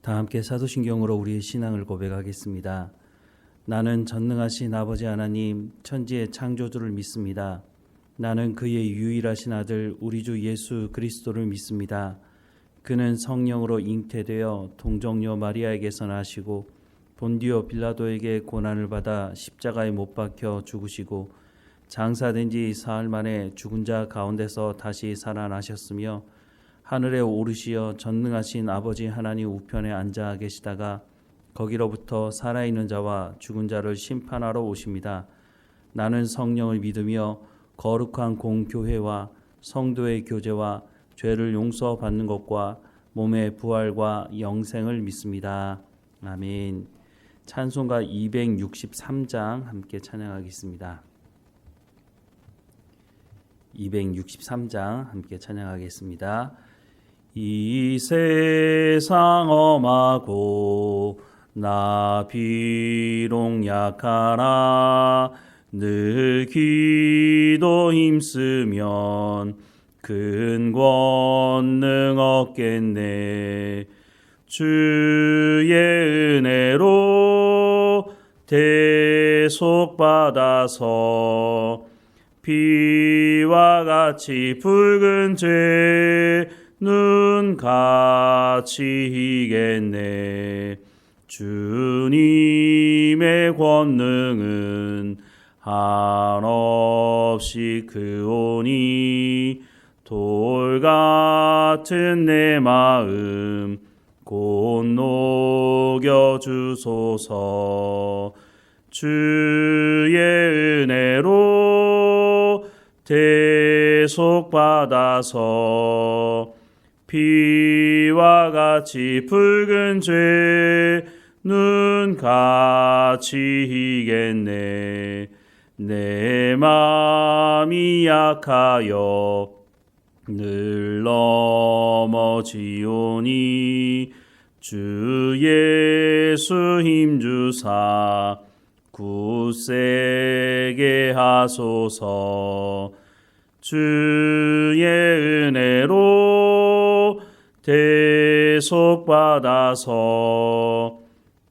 다 함께 사도신경으로 우리의 신앙을 고백하겠습니다. 나는 전능하신 아버지 하나님 천지의 창조주를 믿습니다. 나는 그의 유일하신 아들 우리 주 예수 그리스도를 믿습니다. 그는 성령으로 잉태되어 동정녀 마리아에게서 나시고 본디오 빌라도에게 고난을 받아 십자가에 못 박혀 죽으시고 장사된 지 사흘 만에 죽은 자 가운데서 다시 살아나셨으며 하늘에 오르시어 전능하신 아버지 하나님 우편에 앉아 계시다가 거기로부터 살아있는 자와 죽은 자를 심판하러 오십니다. 나는 성령을 믿으며 거룩한 공교회와 성도의 교제와 죄를 용서받는 것과 몸의 부활과 영생을 믿습니다. 아멘. 찬송가 263장 함께 찬양하겠습니다. 263장 함께 찬양하겠습니다. 이 세상 엄하고 나 비록 약하나 늘 기도 힘쓰면 큰 권능 얻겠네. 주의 은혜로 대속받아서 피와 같이 붉은 죄 눈 같이 이겠네. 주님의 권능은 한없이 크오니 돌 같은 내 마음 곧 녹여주소서. 주의 은혜로 대속받아서 피와 같이 붉은 죄 눈 같이 이겠네. 내 마음이 약하여 늘 넘어지오니 주 예수 힘주사 굳세게 하소서. 주의 은혜로 대속받아서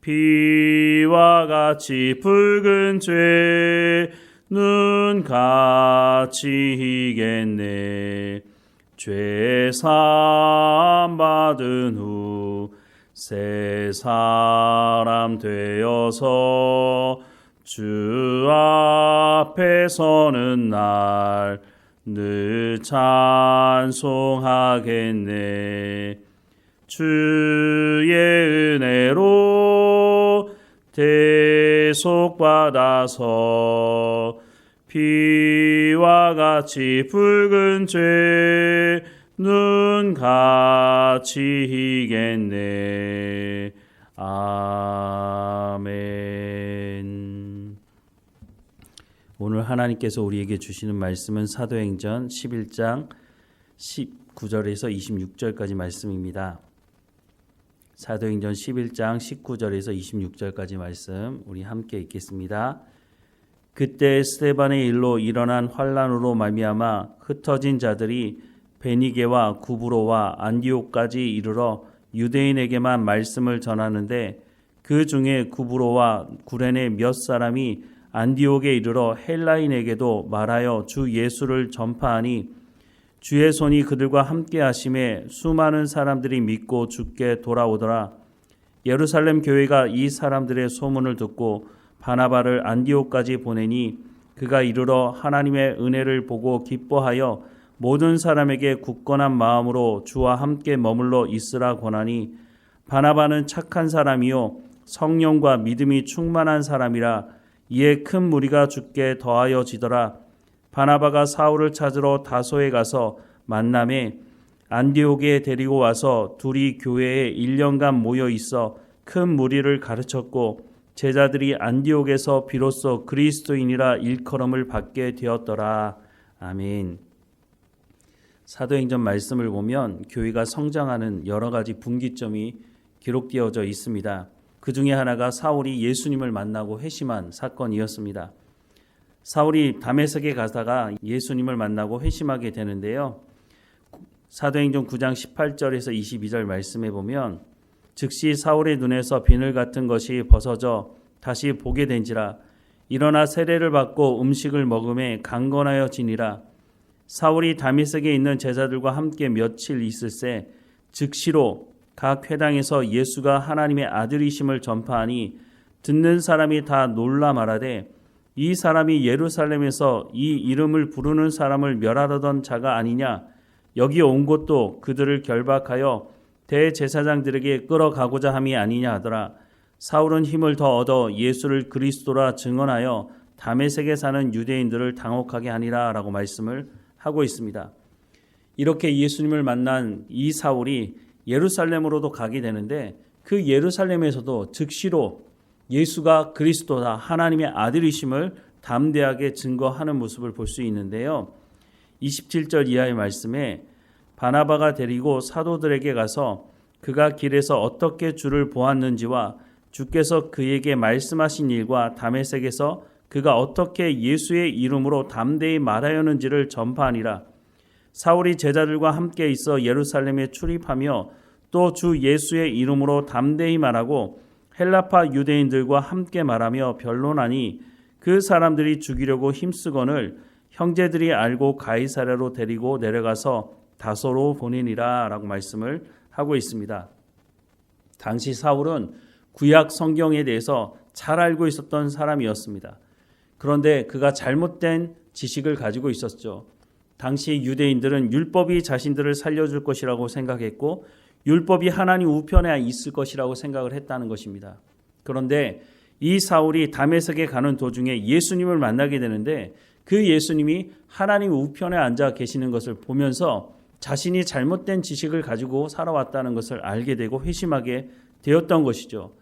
피와 같이 붉은 죄 눈 같이 이겠네. 죄 사함 받은 후 새 사람 되어서 주 앞에 서는 날 늘 찬송하겠네. 주의 은혜로 대속받아서 피와 같이 붉은 죄 눈 같이 이겠네. 아멘. 오늘 하나님께서 우리에게 주시는 말씀은 사도행전 11장 19절에서 26절까지 말씀입니다. 사도행전 11장 19절에서 26절까지 말씀 우리 함께 읽겠습니다. 그때 스데반의 일로 일어난 환란으로 말미암아 흩어진 자들이 베니게와 구브로와 안디옥까지 이르러 유대인에게만 말씀을 전하는데 그 중에 구브로와 구레네 몇 사람이 안디옥에 이르러 헬라인에게도 말하여 주 예수를 전파하니 주의 손이 그들과 함께 하심에 수많은 사람들이 믿고 주께 돌아오더라. 예루살렘 교회가 이 사람들의 소문을 듣고 바나바를 안디옥까지 보내니 그가 이르러 하나님의 은혜를 보고 기뻐하여 모든 사람에게 굳건한 마음으로 주와 함께 머물러 있으라 권하니 바나바는 착한 사람이요 성령과 믿음이 충만한 사람이라. 이에 큰 무리가 주께 더하여지더라. 바나바가 사울을 찾으러 다소에 가서 만남에 안디옥에 데리고 와서 둘이 교회에 1년간 모여 있어 큰 무리를 가르쳤고 제자들이 안디옥에서 비로소 그리스도인이라 일컬음을 받게 되었더라. 아멘. 사도행전 말씀을 보면 교회가 성장하는 여러 가지 분기점이 기록되어져 있습니다. 그 중에 하나가 사울이 예수님을 만나고 회심한 사건이었습니다. 사울이 다메섹에 가다가 예수님을 만나고 회심하게 되는데요. 사도행전 9장 18절에서 22절 말씀에 보면 즉시 사울의 눈에서 비늘 같은 것이 벗어져 다시 보게 된지라. 일어나 세례를 받고 음식을 먹음에 강건하여 지니라. 사울이 다메섹에 있는 제자들과 함께 며칠 있을새 즉시로 각 회당에서 예수가 하나님의 아들이심을 전파하니 듣는 사람이 다 놀라 말하되 이 사람이 예루살렘에서 이 이름을 부르는 사람을 멸하려던 자가 아니냐. 여기 온 것도 그들을 결박하여 대제사장들에게 끌어가고자 함이 아니냐 하더라. 사울은 힘을 더 얻어 예수를 그리스도라 증언하여 다메섹에 사는 유대인들을 당혹하게 하니라 라고 말씀을 하고 있습니다. 이렇게 예수님을 만난 이 사울이 예루살렘으로도 가게 되는데 그 예루살렘에서도 즉시로 예수가 그리스도다 하나님의 아들이심을 담대하게 증거하는 모습을 볼 수 있는데요. 27절 이하의 말씀에 바나바가 데리고 사도들에게 가서 그가 길에서 어떻게 주를 보았는지와 주께서 그에게 말씀하신 일과 다메섹에서 그가 어떻게 예수의 이름으로 담대히 말하였는지를 전파하니라. 사울이 제자들과 함께 있어 예루살렘에 출입하며 또 주 예수의 이름으로 담대히 말하고 헬라파 유대인들과 함께 말하며 변론하니 그 사람들이 죽이려고 힘쓰거늘 형제들이 알고 가이사랴로 데리고 내려가서 다소로 보내니라 라고 말씀을 하고 있습니다. 당시 사울은 구약 성경에 대해서 잘 알고 있었던 사람이었습니다. 그런데 그가 잘못된 지식을 가지고 있었죠. 당시 유대인들은 율법이 자신들을 살려줄 것이라고 생각했고 율법이 하나님 우편에 있을 것이라고 생각을 했다는 것입니다. 그런데 이 사울이 다메섹에 가는 도중에 예수님을 만나게 되는데 그 예수님이 하나님 우편에 앉아 계시는 것을 보면서 자신이 잘못된 지식을 가지고 살아왔다는 것을 알게 되고 회심하게 되었던 것이죠.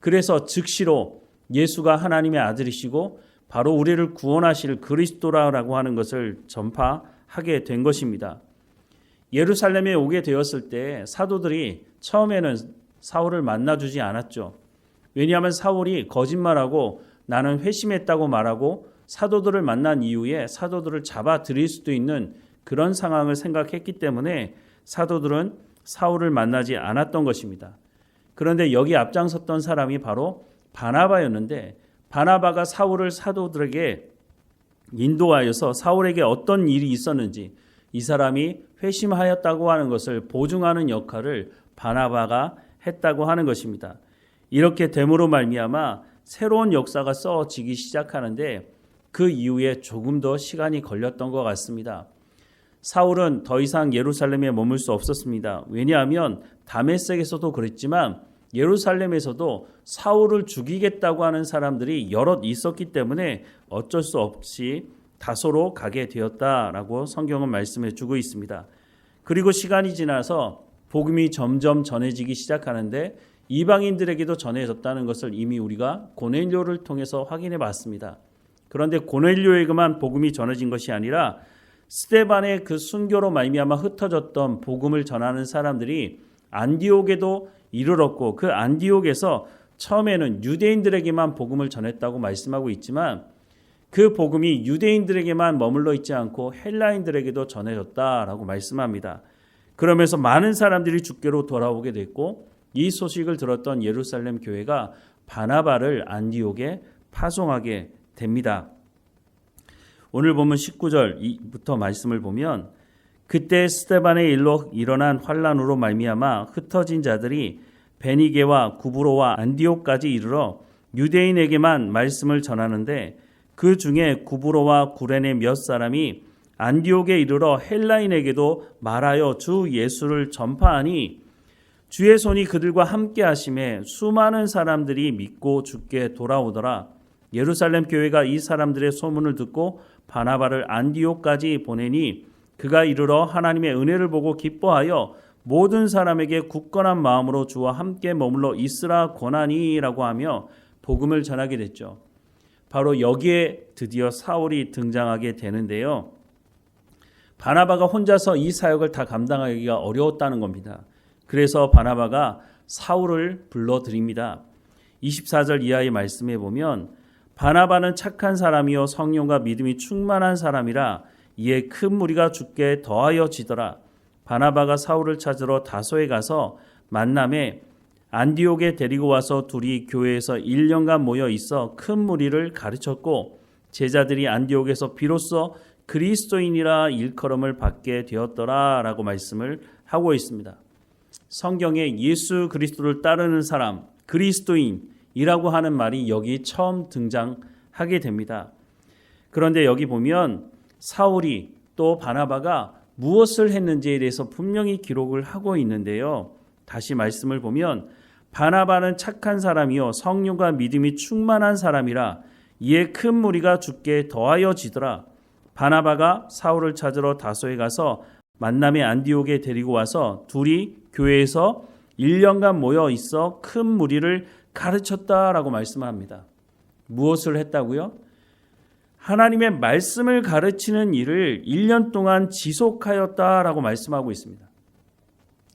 그래서 즉시로 예수가 하나님의 아들이시고 바로 우리를 구원하실 그리스도라고 하는 것을 전파하게 된 것입니다. 예루살렘에 오게 되었을 때 사도들이 처음에는 사울을 만나주지 않았죠. 왜냐하면 사울이 거짓말하고 나는 회심했다고 말하고 사도들을 만난 이후에 사도들을 잡아들일 수도 있는 그런 상황을 생각했기 때문에 사도들은 사울을 만나지 않았던 것입니다. 그런데 여기 앞장섰던 사람이 바로 바나바였는데 바나바가 사울을 사도들에게 인도하여서 사울에게 어떤 일이 있었는지 이 사람이 회심하였다고 하는 것을 보증하는 역할을 바나바가 했다고 하는 것입니다. 이렇게 됨으로 말미암아 새로운 역사가 써지기 시작하는데 그 이후에 조금 더 시간이 걸렸던 것 같습니다. 사울은 더 이상 예루살렘에 머물 수 없었습니다. 왜냐하면 다메섹에서도 그랬지만 예루살렘에서도 사울을 죽이겠다고 하는 사람들이 여럿 있었기 때문에 어쩔 수 없이 다소로 가게 되었다라고 성경은 말씀해 주고 있습니다. 그리고 시간이 지나서 복음이 점점 전해지기 시작하는데 이방인들에게도 전해졌다는 것을 이미 우리가 고넬료를 통해서 확인해 봤습니다. 그런데 고넬료에게만 복음이 전해진 것이 아니라 스데반의 그 순교로 말미암아 흩어졌던 복음을 전하는 사람들이 안디옥에도 이르렀고 그 안디옥에서 처음에는 유대인들에게만 복음을 전했다고 말씀하고 있지만 그 복음이 유대인들에게만 머물러 있지 않고 헬라인들에게도 전해졌다라고 말씀합니다. 그러면서 많은 사람들이 주께로 돌아오게 됐고 이 소식을 들었던 예루살렘 교회가 바나바를 안디옥에 파송하게 됩니다. 오늘 보면 19절부터 말씀을 보면 그때 스데반의 일로 일어난 환란으로 말미암아 흩어진 자들이 베니게와 구브로와 안디옥까지 이르러 유대인에게만 말씀을 전하는데 그 중에 구브로와 구레네 몇 사람이 안디옥에 이르러 헬라인에게도 말하여 주 예수를 전파하니 주의 손이 그들과 함께 하심에 수많은 사람들이 믿고 주께 돌아오더라. 예루살렘 교회가 이 사람들의 소문을 듣고 바나바를 안디옥까지 보내니 그가 이르러 하나님의 은혜를 보고 기뻐하여 모든 사람에게 굳건한 마음으로 주와 함께 머물러 있으라 권하니라고 하며 복음을 전하게 됐죠. 바로 여기에 드디어 사울이 등장하게 되는데요. 바나바가 혼자서 이 사역을 다 감당하기가 어려웠다는 겁니다. 그래서 바나바가 사울을 불러드립니다. 24절 이하의 말씀에 보면 바나바는 착한 사람이요 성령과 믿음이 충만한 사람이라 이에 큰 무리가 주께 더하여 지더라. 바나바가 사울을 찾으러 다소에 가서 만남에 안디옥에 데리고 와서 둘이 교회에서 1년간 모여 있어 큰 무리를 가르쳤고 제자들이 안디옥에서 비로소 그리스도인이라 일컬음을 받게 되었더라 라고 말씀을 하고 있습니다. 성경에 예수 그리스도를 따르는 사람, 그리스도인이라고 하는 말이 여기 처음 등장하게 됩니다. 그런데 여기 보면 사울이 또 바나바가 무엇을 했는지에 대해서 분명히 기록을 하고 있는데요. 다시 말씀을 보면 바나바는 착한 사람이요 성령과 믿음이 충만한 사람이라 이에 큰 무리가 주께 더하여지더라. 바나바가 사울을 찾으러 다소에 가서 만남의 안디옥에 데리고 와서 둘이 교회에서 1년간 모여 있어 큰 무리를 가르쳤다라고 말씀합니다. 무엇을 했다고요? 하나님의 말씀을 가르치는 일을 1년 동안 지속하였다라고 말씀하고 있습니다.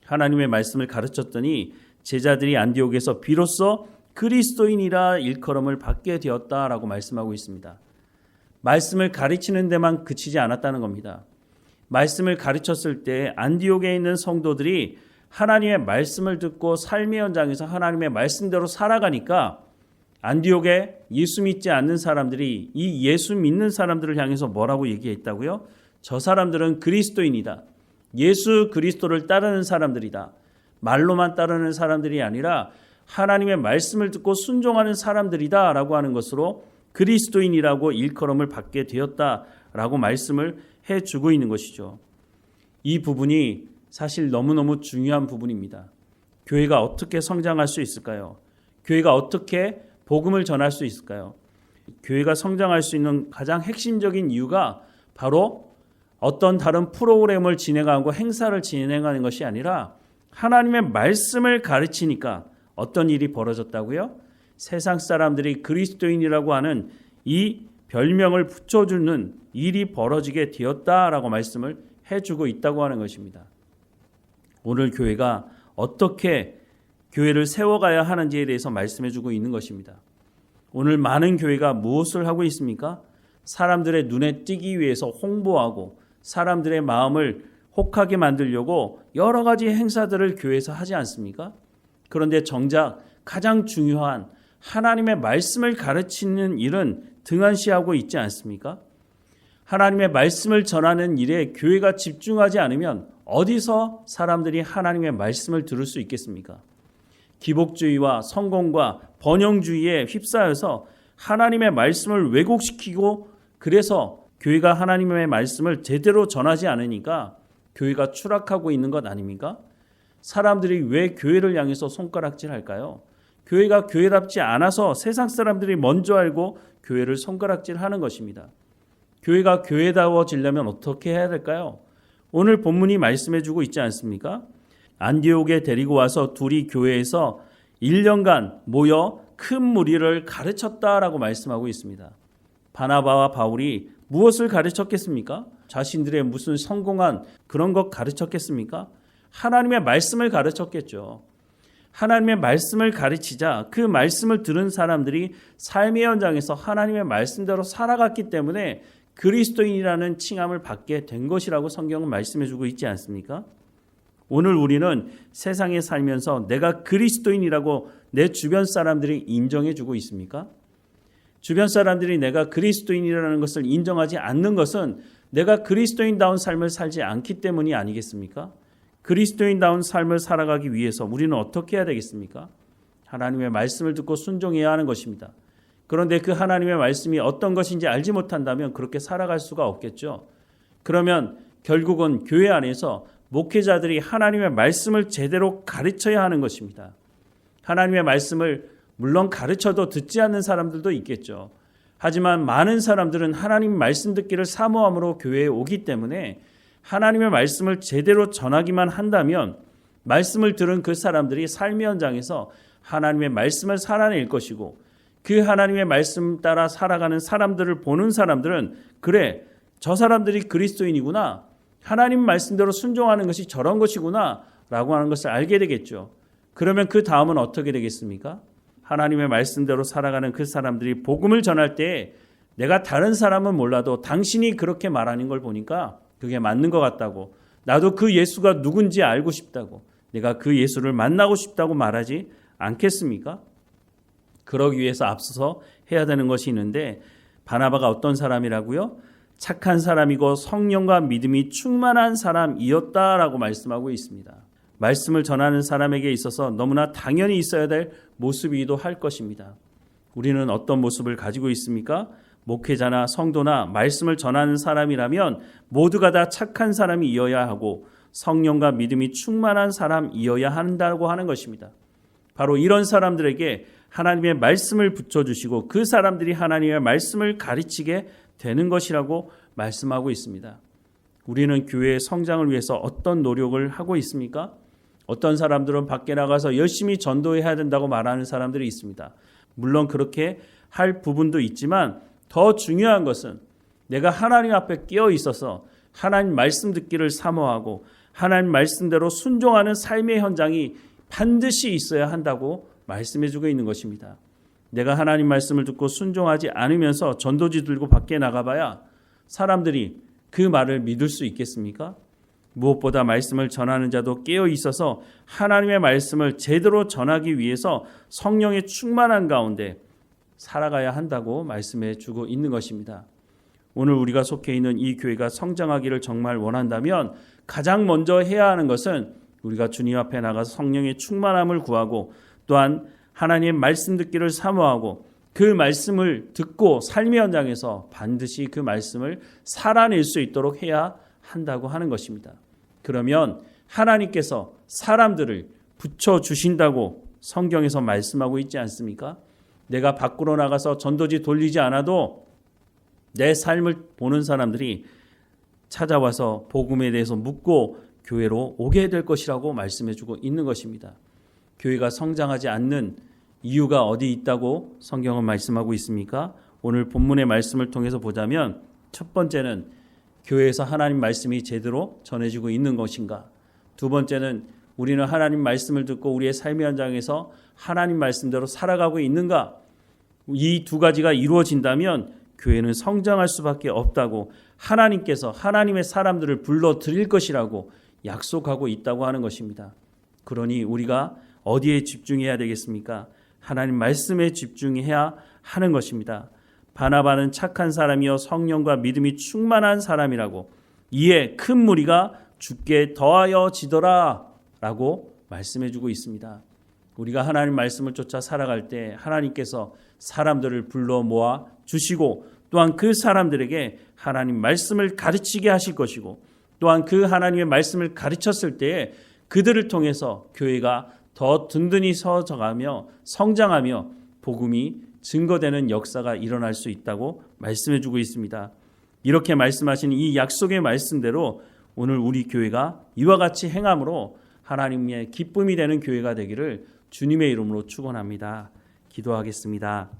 하나님의 말씀을 가르쳤더니 제자들이 안디옥에서 비로소 그리스도인이라 일컬음을 받게 되었다라고 말씀하고 있습니다. 말씀을 가르치는 데만 그치지 않았다는 겁니다. 말씀을 가르쳤을 때 안디옥에 있는 성도들이 하나님의 말씀을 듣고 삶의 현장에서 하나님의 말씀대로 살아가니까 안디옥에 예수 믿지 않는 사람들이 이 예수 믿는 사람들을 향해서 뭐라고 얘기했다고요? 저 사람들은 그리스도인이다. 예수 그리스도를 따르는 사람들이다. 말로만 따르는 사람들이 아니라 하나님의 말씀을 듣고 순종하는 사람들이다 라고 하는 것으로 그리스도인이라고 일컬음을 받게 되었다라고 말씀을 해주고 있는 것이죠. 이 부분이 사실 너무너무 중요한 부분입니다. 교회가 어떻게 성장할 수 있을까요? 교회가 어떻게 복음을 전할 수 있을까요? 교회가 성장할 수 있는 가장 핵심적인 이유가 바로 어떤 다른 프로그램을 진행하고 행사를 진행하는 것이 아니라 하나님의 말씀을 가르치니까 어떤 일이 벌어졌다고요? 세상 사람들이 그리스도인이라고 하는 이 별명을 붙여주는 일이 벌어지게 되었다라고 말씀을 해주고 있다고 하는 것입니다. 오늘 교회가 어떻게 교회를 세워가야 하는지에 대해서 말씀해주고 있는 것입니다. 오늘 많은 교회가 무엇을 하고 있습니까? 사람들의 눈에 띄기 위해서 홍보하고 사람들의 마음을 혹하게 만들려고 여러 가지 행사들을 교회에서 하지 않습니까? 그런데 정작 가장 중요한 하나님의 말씀을 가르치는 일은 등한시하고 있지 않습니까? 하나님의 말씀을 전하는 일에 교회가 집중하지 않으면 어디서 사람들이 하나님의 말씀을 들을 수 있겠습니까? 기복주의와 성공과 번영주의에 휩싸여서 하나님의 말씀을 왜곡시키고 그래서 교회가 하나님의 말씀을 제대로 전하지 않으니까 교회가 추락하고 있는 것 아닙니까? 사람들이 왜 교회를 향해서 손가락질할까요? 교회가 교회답지 않아서 세상 사람들이 먼저 알고 교회를 손가락질하는 것입니다. 교회가 교회다워지려면 어떻게 해야 될까요? 오늘 본문이 말씀해주고 있지 않습니까? 안디옥에 데리고 와서 둘이 교회에서 1년간 모여 큰 무리를 가르쳤다라고 말씀하고 있습니다. 바나바와 바울이 무엇을 가르쳤겠습니까? 자신들의 무슨 성공한 그런 것 가르쳤겠습니까? 하나님의 말씀을 가르쳤겠죠. 하나님의 말씀을 가르치자 그 말씀을 들은 사람들이 삶의 현장에서 하나님의 말씀대로 살아갔기 때문에 그리스도인이라는 칭함을 받게 된 것이라고 성경은 말씀해주고 있지 않습니까? 오늘 우리는 세상에 살면서 내가 그리스도인이라고 내 주변 사람들이 인정해주고 있습니까? 주변 사람들이 내가 그리스도인이라는 것을 인정하지 않는 것은 내가 그리스도인다운 삶을 살지 않기 때문이 아니겠습니까? 그리스도인다운 삶을 살아가기 위해서 우리는 어떻게 해야 되겠습니까? 하나님의 말씀을 듣고 순종해야 하는 것입니다. 그런데 그 하나님의 말씀이 어떤 것인지 알지 못한다면 그렇게 살아갈 수가 없겠죠. 그러면 결국은 교회 안에서 목회자들이 하나님의 말씀을 제대로 가르쳐야 하는 것입니다. 하나님의 말씀을 물론 가르쳐도 듣지 않는 사람들도 있겠죠. 하지만 많은 사람들은 하나님 말씀 듣기를 사모함으로 교회에 오기 때문에 하나님의 말씀을 제대로 전하기만 한다면 말씀을 들은 그 사람들이 삶의 현장에서 하나님의 말씀을 살아낼 것이고 그 하나님의 말씀 따라 살아가는 사람들을 보는 사람들은 그래 저 사람들이 그리스도인이구나 하나님 말씀대로 순종하는 것이 저런 것이구나 라고 하는 것을 알게 되겠죠. 그러면 그 다음은 어떻게 되겠습니까? 하나님의 말씀대로 살아가는 그 사람들이 복음을 전할 때 내가 다른 사람은 몰라도 당신이 그렇게 말하는 걸 보니까 그게 맞는 것 같다고 나도 그 예수가 누군지 알고 싶다고 내가 그 예수를 만나고 싶다고 말하지 않겠습니까? 그러기 위해서 앞서서 해야 되는 것이 있는데 바나바가 어떤 사람이라고요? 착한 사람이고 성령과 믿음이 충만한 사람이었다라고 말씀하고 있습니다. 말씀을 전하는 사람에게 있어서 너무나 당연히 있어야 될 모습이기도 할 것입니다. 우리는 어떤 모습을 가지고 있습니까? 목회자나 성도나 말씀을 전하는 사람이라면 모두가 다 착한 사람이어야 하고 성령과 믿음이 충만한 사람이어야 한다고 하는 것입니다. 바로 이런 사람들에게 하나님의 말씀을 붙여주시고 그 사람들이 하나님의 말씀을 가르치게 되는 것이라고 말씀하고 있습니다. 우리는 교회의 성장을 위해서 어떤 노력을 하고 있습니까? 어떤 사람들은 밖에 나가서 열심히 전도해야 된다고 말하는 사람들이 있습니다. 물론 그렇게 할 부분도 있지만 더 중요한 것은 내가 하나님 앞에 깨어 있어서 하나님 말씀 듣기를 사모하고 하나님 말씀대로 순종하는 삶의 현장이 반드시 있어야 한다고 말씀해주고 있는 것입니다. 내가 하나님 말씀을 듣고 순종하지 않으면서 전도지 들고 밖에 나가봐야 사람들이 그 말을 믿을 수 있겠습니까? 무엇보다 말씀을 전하는 자도 깨어 있어서 하나님의 말씀을 제대로 전하기 위해서 성령의 충만한 가운데 살아가야 한다고 말씀해 주고 있는 것입니다. 오늘 우리가 속해 있는 이 교회가 성장하기를 정말 원한다면 가장 먼저 해야 하는 것은 우리가 주님 앞에 나가서 성령의 충만함을 구하고 또한 하나님의 말씀 듣기를 사모하고 그 말씀을 듣고 삶의 현장에서 반드시 그 말씀을 살아낼 수 있도록 해야 한다고 하는 것입니다. 그러면 하나님께서 사람들을 붙여주신다고 성경에서 말씀하고 있지 않습니까? 내가 밖으로 나가서 전도지 돌리지 않아도 내 삶을 보는 사람들이 찾아와서 복음에 대해서 묻고 교회로 오게 될 것이라고 말씀해주고 있는 것입니다. 교회가 성장하지 않는 이유가 어디 있다고 성경은 말씀하고 있습니까? 오늘 본문의 말씀을 통해서 보자면 첫 번째는 교회에서 하나님 말씀이 제대로 전해지고 있는 것인가? 두 번째는 우리는 하나님 말씀을 듣고 우리의 삶의 현장에서 하나님 말씀대로 살아가고 있는가? 이 두 가지가 이루어진다면 교회는 성장할 수밖에 없다고 하나님께서 하나님의 사람들을 불러들일 것이라고 약속하고 있다고 하는 것입니다. 그러니 우리가 어디에 집중해야 되겠습니까? 하나님 말씀에 집중해야 하는 것입니다. 바나바는 착한 사람이요 성령과 믿음이 충만한 사람이라고 이에 큰 무리가 주께 더하여 지더라 라고 말씀해주고 있습니다. 우리가 하나님 말씀을 쫓아 살아갈 때 하나님께서 사람들을 불러 모아 주시고 또한 그 사람들에게 하나님 말씀을 가르치게 하실 것이고 또한 그 하나님의 말씀을 가르쳤을 때에 그들을 통해서 교회가 더 든든히 서져가며 성장하며 복음이 증거되는 역사가 일어날 수 있다고 말씀해주고 있습니다. 이렇게 말씀하신 이 약속의 말씀대로 오늘 우리 교회가 이와 같이 행함으로 하나님의 기쁨이 되는 교회가 되기를 주님의 이름으로 축원합니다. 기도하겠습니다.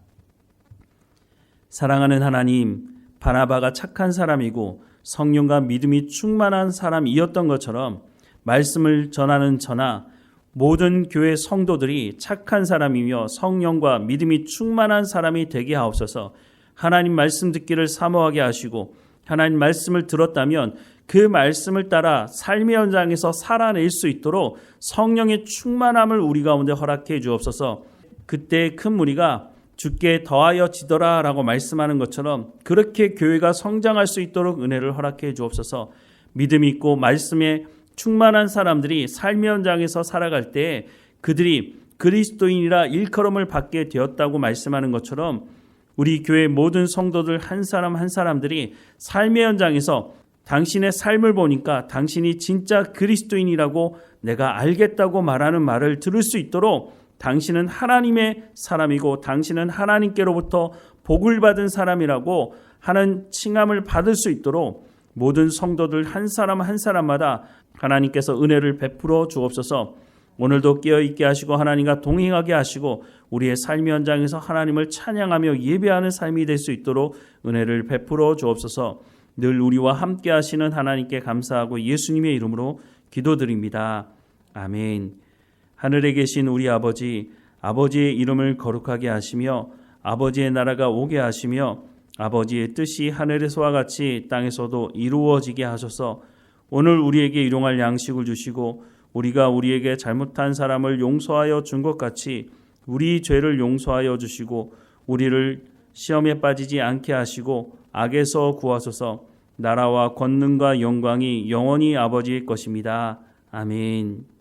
사랑하는 하나님, 바나바가 착한 사람이고 성령과 믿음이 충만한 사람이었던 것처럼 말씀을 전하는 저나 모든 교회 성도들이 착한 사람이며 성령과 믿음이 충만한 사람이 되게 하옵소서. 하나님 말씀 듣기를 사모하게 하시고 하나님 말씀을 들었다면 그 말씀을 따라 삶의 현장에서 살아낼 수 있도록 성령의 충만함을 우리 가운데 허락해 주옵소서. 그때 큰 무리가 주께 더하여 지더라 라고 말씀하는 것처럼 그렇게 교회가 성장할 수 있도록 은혜를 허락해 주옵소서. 믿음 있고 말씀에 충만한 사람들이 삶의 현장에서 살아갈 때 그들이 그리스도인이라 일컬음을 받게 되었다고 말씀하는 것처럼 우리 교회 모든 성도들 한 사람 한 사람들이 삶의 현장에서 당신의 삶을 보니까 당신이 진짜 그리스도인이라고 내가 알겠다고 말하는 말을 들을 수 있도록 당신은 하나님의 사람이고 당신은 하나님께로부터 복을 받은 사람이라고 하는 칭함을 받을 수 있도록 모든 성도들 한 사람 한 사람마다 하나님께서 은혜를 베풀어 주옵소서. 오늘도 깨어있게 하시고 하나님과 동행하게 하시고 우리의 삶의 현장에서 하나님을 찬양하며 예배하는 삶이 될 수 있도록 은혜를 베풀어 주옵소서. 늘 우리와 함께 하시는 하나님께 감사하고 예수님의 이름으로 기도드립니다. 아멘. 하늘에 계신 우리 아버지, 아버지의 이름을 거룩하게 하시며 아버지의 나라가 오게 하시며 아버지의 뜻이 하늘에서와 같이 땅에서도 이루어지게 하소서. 오늘 우리에게 일용할 양식을 주시고 우리가 우리에게 잘못한 사람을 용서하여 준 것 같이 우리 죄를 용서하여 주시고 우리를 시험에 빠지지 않게 하시고 악에서 구하소서. 나라와 권능과 영광이 영원히 아버지의 것입니다. 아멘.